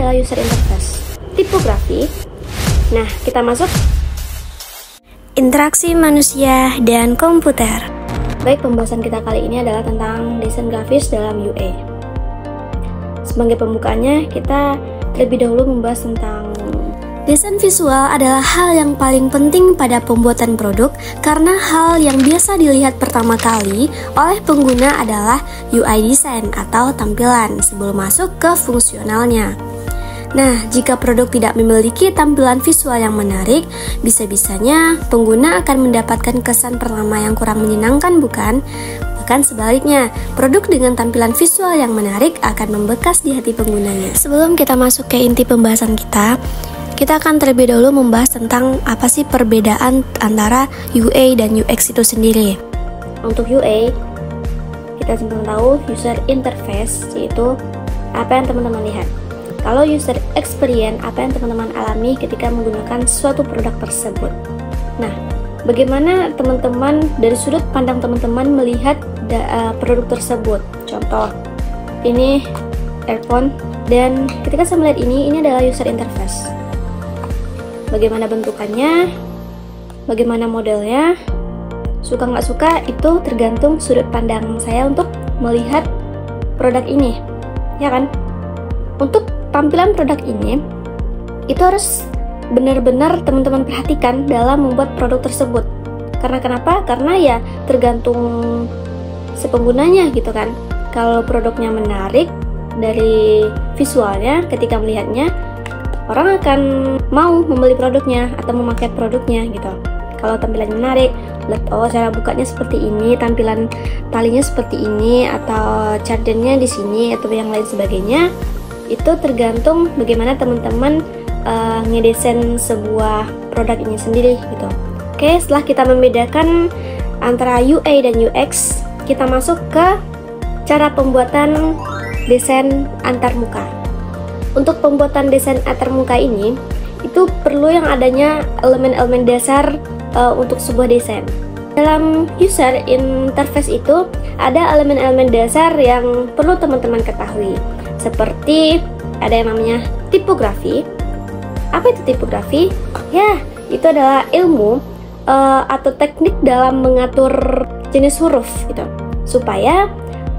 adalah user interface. Tipografi. Nah, kita masuk interaksi manusia dan komputer. Baik, pembahasan kita kali ini adalah tentang desain grafis dalam UA. Sebagai pembukaannya, kita terlebih dahulu membahas tentang desain visual adalah hal yang paling penting pada pembuatan produk karena hal yang biasa dilihat pertama kali oleh pengguna adalah UI design atau tampilan sebelum masuk ke fungsionalnya. Nah, jika produk tidak memiliki tampilan visual yang menarik, bisa-bisanya pengguna akan mendapatkan kesan pertama yang kurang menyenangkan, bukan? Bahkan sebaliknya, produk dengan tampilan visual yang menarik akan membekas di hati penggunanya. Sebelum kita masuk ke inti pembahasan kita akan terlebih dahulu membahas tentang apa sih perbedaan antara UA dan UX itu sendiri. Untuk UA, kita sama tahu user interface, yaitu apa yang teman-teman lihat. Kalau user experience, apa yang teman-teman alami ketika menggunakan suatu produk tersebut. Nah, bagaimana teman-teman dari sudut pandang teman-teman melihat produk tersebut? Contoh, ini earphone, dan ketika saya melihat ini adalah user interface. Bagaimana bentukannya, bagaimana modelnya, suka nggak suka itu tergantung sudut pandang saya untuk melihat produk ini, ya kan? Untuk tampilan produk ini, itu harus benar-benar teman-teman perhatikan dalam membuat produk tersebut. Karena kenapa? Karena ya tergantung si penggunanya gitu kan. Kalau produknya menarik dari visualnya, ketika melihatnya, orang akan mau membeli produknya atau memakai produknya gitu. Kalau tampilannya menarik, lihat cara bukanya seperti ini, tampilan talinya seperti ini, atau chargernya di sini atau yang lain sebagainya, itu tergantung bagaimana teman-teman ngedesain sebuah produk ini sendiri gitu. Oke, setelah kita membedakan antara UA dan UX, kita masuk ke cara pembuatan desain antarmuka. Untuk pembuatan desain antarmuka ini, itu perlu yang adanya elemen-elemen dasar untuk sebuah desain. Dalam user interface itu, ada elemen-elemen dasar yang perlu teman-teman ketahui. Seperti ada yang namanya tipografi. Apa itu tipografi? Ya, itu adalah ilmu atau teknik dalam mengatur jenis huruf gitu, supaya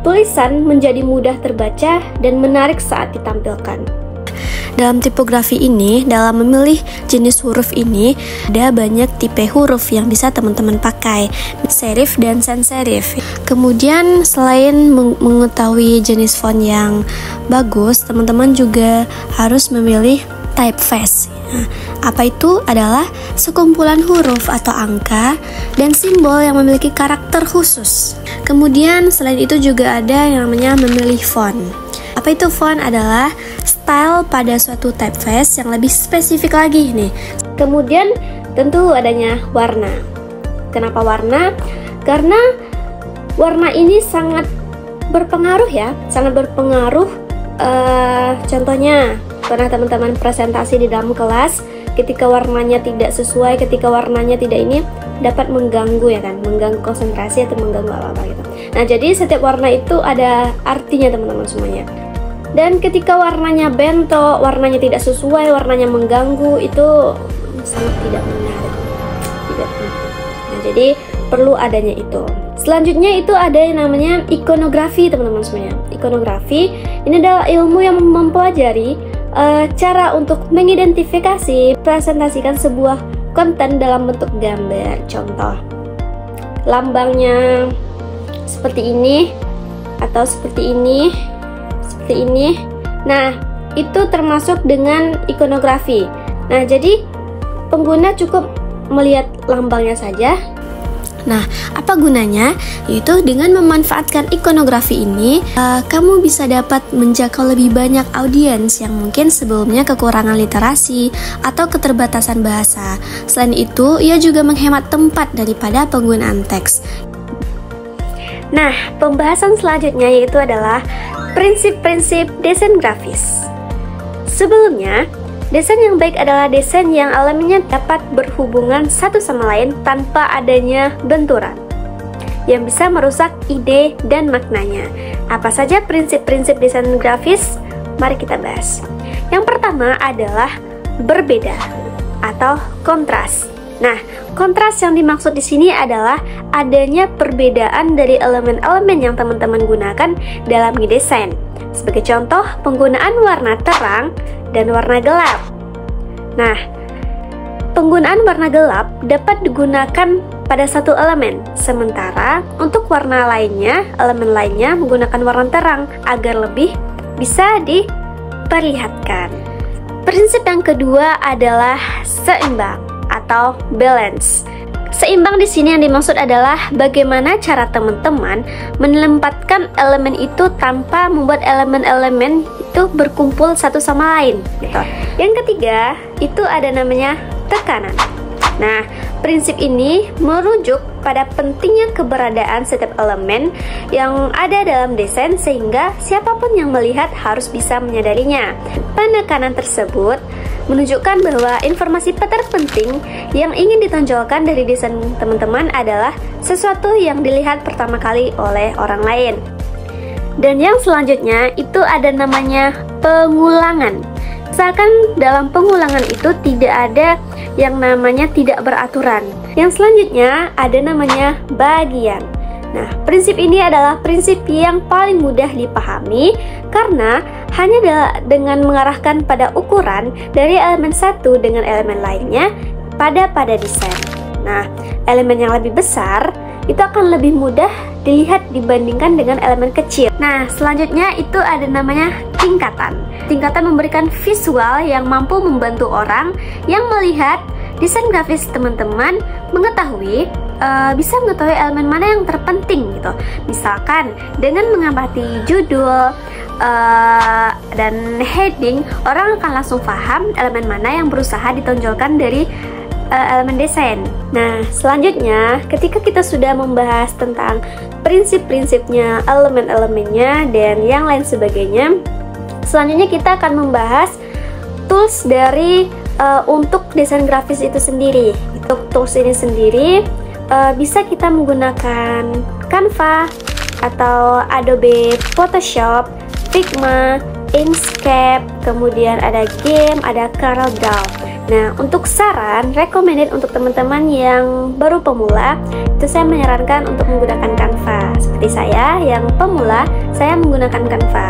tulisan menjadi mudah terbaca dan menarik saat ditampilkan. Dalam tipografi ini, dalam memilih jenis huruf ini, ada banyak tipe huruf yang bisa teman-teman pakai, serif dan sans serif. Kemudian selain mengetahui jenis font yang bagus, teman-teman juga harus memilih typeface. Nah, apa itu? Adalah sekumpulan huruf atau angka dan simbol yang memiliki karakter khusus. Kemudian selain itu juga ada yang namanya memilih font. Apa itu font? Adalah style pada suatu typeface yang lebih spesifik lagi nih. Kemudian tentu adanya warna. Kenapa warna? Karena warna ini sangat berpengaruh ya, sangat berpengaruh. Contohnya, pernah teman-teman presentasi di dalam kelas, ketika warnanya tidak sesuai, ketika warnanya tidak ini, dapat mengganggu ya kan, mengganggu konsentrasi atau mengganggu apa-apa gitu. Nah, jadi setiap warna itu ada artinya teman-teman semuanya. Dan ketika warnanya bentok, warnanya tidak sesuai, warnanya mengganggu, itu sangat tidak menarik. Nah, jadi perlu adanya itu. Selanjutnya itu ada yang namanya ikonografi teman-teman semuanya. Ikonografi ini adalah ilmu yang mempelajari cara untuk mengidentifikasi, presentasikan sebuah konten dalam bentuk gambar. Contoh, lambangnya seperti ini atau seperti ini, seperti ini. Nah, itu termasuk dengan ikonografi. Nah, jadi pengguna cukup melihat lambangnya saja. Nah, apa gunanya? Yaitu dengan memanfaatkan ikonografi ini, kamu bisa dapat menjangkau lebih banyak audiens yang mungkin sebelumnya kekurangan literasi atau keterbatasan bahasa. Selain itu, ia juga menghemat tempat daripada penggunaan teks. Nah, pembahasan selanjutnya yaitu adalah prinsip-prinsip desain grafis. Sebelumnya, desain yang baik adalah desain yang elemennya dapat berhubungan satu sama lain tanpa adanya benturan yang bisa merusak ide dan maknanya. Apa saja prinsip-prinsip desain grafis? Mari kita bahas. Yang pertama adalah berbeda atau kontras. Nah, kontras yang dimaksud di sini adalah adanya perbedaan dari elemen-elemen yang teman-teman gunakan dalam ngedesain. Sebagai contoh, penggunaan warna terang dan warna gelap. Nah, penggunaan warna gelap dapat digunakan pada satu elemen, sementara untuk warna lainnya, elemen lainnya menggunakan warna terang agar lebih bisa diperlihatkan. Prinsip yang kedua adalah seimbang atau balance. Seimbang di sini yang dimaksud adalah bagaimana cara teman-teman menempatkan elemen itu tanpa membuat elemen-elemen itu berkumpul satu sama lain, gitu. Yang ketiga itu ada namanya tekanan. Nah, prinsip ini merujuk pada pentingnya keberadaan setiap elemen yang ada dalam desain sehingga siapapun yang melihat harus bisa menyadarinya. Penekanan tersebut menunjukkan bahwa informasi terpenting yang ingin ditonjolkan dari desain teman-teman adalah sesuatu yang dilihat pertama kali oleh orang lain. Dan yang selanjutnya itu ada namanya pengulangan. Misalkan dalam pengulangan itu tidak ada yang namanya tidak beraturan. Yang selanjutnya ada namanya bagian. Nah, prinsip ini adalah prinsip yang paling mudah dipahami karena hanya dengan mengarahkan pada ukuran dari elemen satu dengan elemen lainnya pada desain. Nah, elemen yang lebih besar itu akan lebih mudah dilihat dibandingkan dengan elemen kecil. Nah, selanjutnya itu ada namanya tingkatan. Tingkatan memberikan visual yang mampu membantu orang yang melihat desain grafis teman-teman bisa mengetahui elemen mana yang terpenting gitu. Misalkan dengan mengamati judul dan heading, orang akan langsung paham elemen mana yang berusaha ditonjolkan dari elemen desain. Nah, selanjutnya ketika kita sudah membahas tentang prinsip-prinsipnya, elemen-elemennya, dan yang lain sebagainya, selanjutnya kita akan membahas tools dari untuk desain grafis itu sendiri. Untuk tools ini sendiri bisa kita menggunakan Canva atau Adobe Photoshop, Figma, Inkscape, kemudian ada Game, ada CorelDRAW. Nah, untuk saran recommended untuk teman-teman yang baru pemula, itu saya menyarankan untuk menggunakan Canva. Seperti saya yang pemula, saya menggunakan Canva.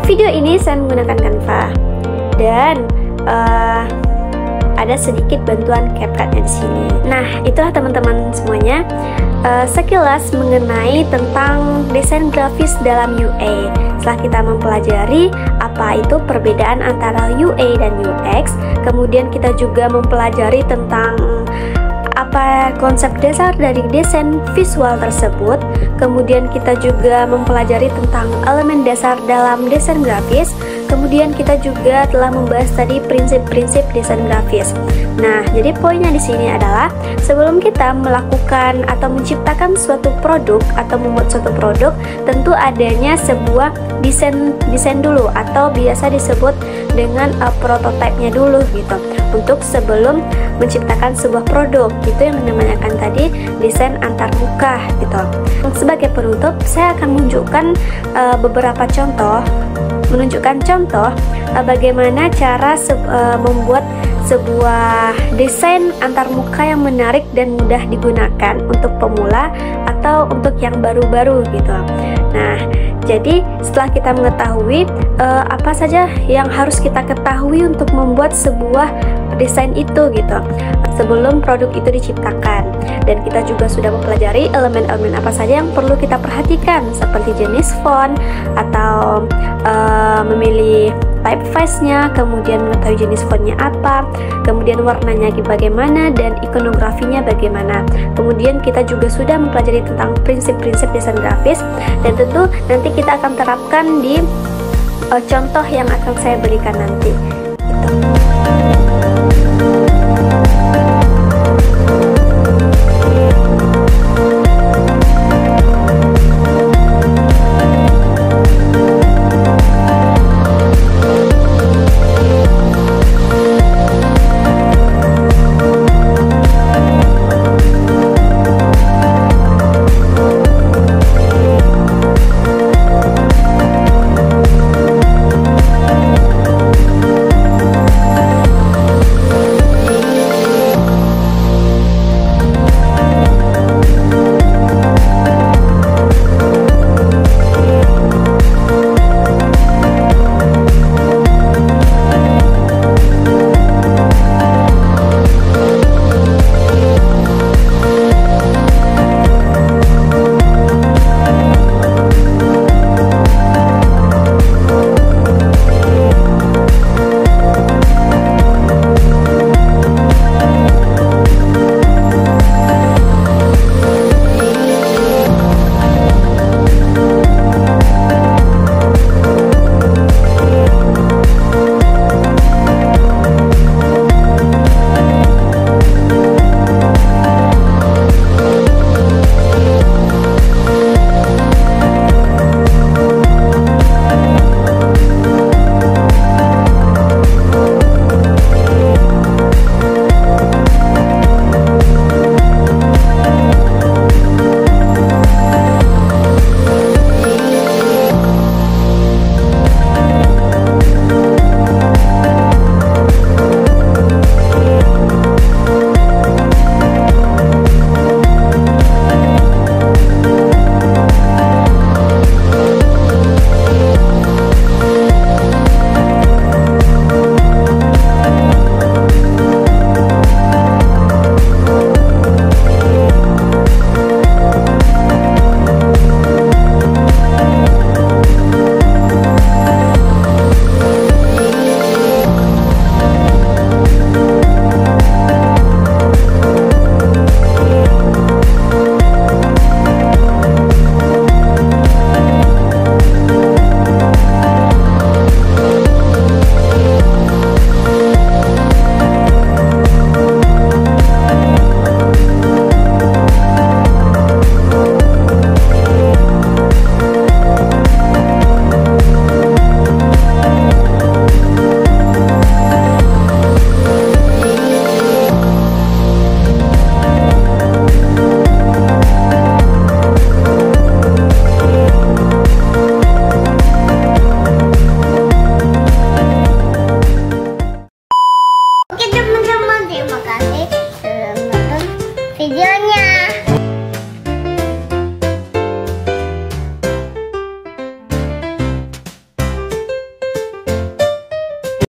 Video ini saya menggunakan Canva. Dan ada sedikit bantuan CapCut-nya di sini. Nah, itulah teman-teman semuanya sekilas mengenai tentang desain grafis dalam UA. Setelah kita mempelajari apa itu perbedaan antara UA dan UX, kemudian kita juga mempelajari tentang apa konsep dasar dari desain visual tersebut, kemudian kita juga mempelajari tentang elemen dasar dalam desain grafis, kemudian kita juga telah membahas tadi prinsip-prinsip desain grafis. Nah, jadi poinnya di sini adalah sebelum kita melakukan atau menciptakan suatu produk atau membuat suatu produk, tentu adanya sebuah desain dulu atau biasa disebut dengan prototipe-nya dulu gitu. Untuk sebelum menciptakan sebuah produk, itu yang dinamakan tadi desain antarmuka gitu. Sebagai penutup, saya akan menunjukkan contoh bagaimana cara membuat sebuah desain antarmuka yang menarik dan mudah digunakan untuk pemula atau untuk yang baru-baru gitu. Nah, jadi setelah kita mengetahui apa saja yang harus kita ketahui untuk membuat sebuah desain itu gitu sebelum produk itu diciptakan, dan kita juga sudah mempelajari elemen-elemen apa saja yang perlu kita perhatikan seperti jenis font atau memilih typeface-nya, kemudian mengetahui jenis fontnya apa, kemudian warnanya bagaimana, dan ikonografinya bagaimana. Kemudian kita juga sudah mempelajari tentang prinsip-prinsip desain grafis, dan tentu nanti kita akan terapkan di contoh yang akan saya berikan nanti gitu. Oke teman-teman, terima kasih sudah menonton videonya.